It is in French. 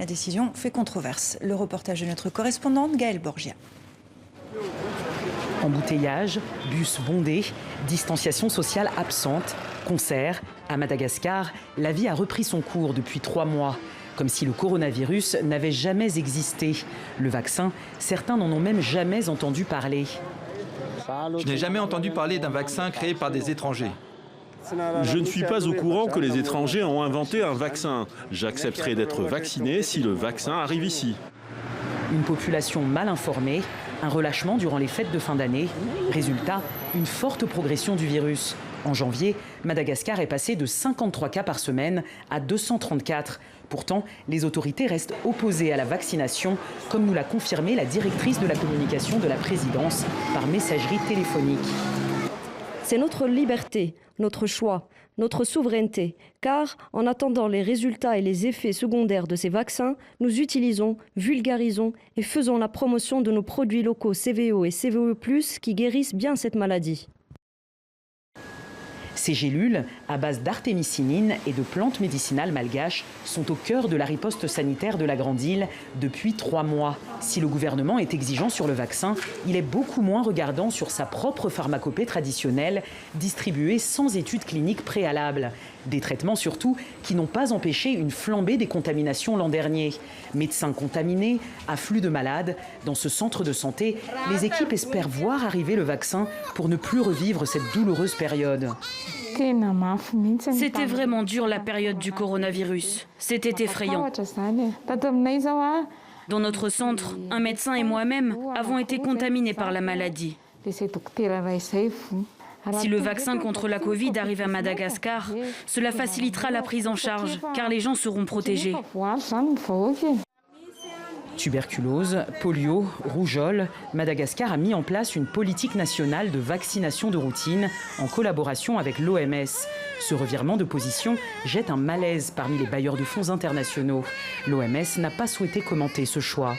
La décision fait controverse. Le reportage de notre correspondante Gaëlle Borgia. Embouteillage, bus bondés, distanciation sociale absente, concerts. À Madagascar, la vie a repris son cours depuis 3 mois. Comme si le coronavirus n'avait jamais existé. Le vaccin, certains n'en ont même jamais entendu parler. Je n'ai jamais entendu parler d'un vaccin créé par des étrangers. Je ne suis pas au courant que les étrangers ont inventé un vaccin. J'accepterai d'être vacciné si le vaccin arrive ici. Une population mal informée, un relâchement durant les fêtes de fin d'année. Résultat, une forte progression du virus. En janvier, Madagascar est passé de 53 cas par semaine à 234. Pourtant, les autorités restent opposées à la vaccination, comme nous l'a confirmé la directrice de la communication de la présidence par messagerie téléphonique. C'est notre liberté, notre choix, notre souveraineté, car en attendant les résultats et les effets secondaires de ces vaccins, nous utilisons, vulgarisons et faisons la promotion de nos produits locaux CVO et CVE+, qui guérissent bien cette maladie. Ces gélules, à base d'artémisinine et de plantes médicinales malgaches, sont au cœur de la riposte sanitaire de la Grande Île depuis 3 mois. Si le gouvernement est exigeant sur le vaccin, il est beaucoup moins regardant sur sa propre pharmacopée traditionnelle, distribuée sans études cliniques préalables. Des traitements surtout qui n'ont pas empêché une flambée des contaminations l'an dernier. Médecins contaminés, afflux de malades. Dans ce centre de santé, les équipes espèrent voir arriver le vaccin pour ne plus revivre cette douloureuse période. C'était vraiment dur la période du coronavirus. C'était effrayant. Dans notre centre, un médecin et moi-même avons été contaminés par la maladie. Si le vaccin contre la Covid arrive à Madagascar, cela facilitera la prise en charge, car les gens seront protégés. Tuberculose, polio, rougeole, Madagascar a mis en place une politique nationale de vaccination de routine en collaboration avec l'OMS. Ce revirement de position jette un malaise parmi les bailleurs de fonds internationaux. L'OMS n'a pas souhaité commenter ce choix.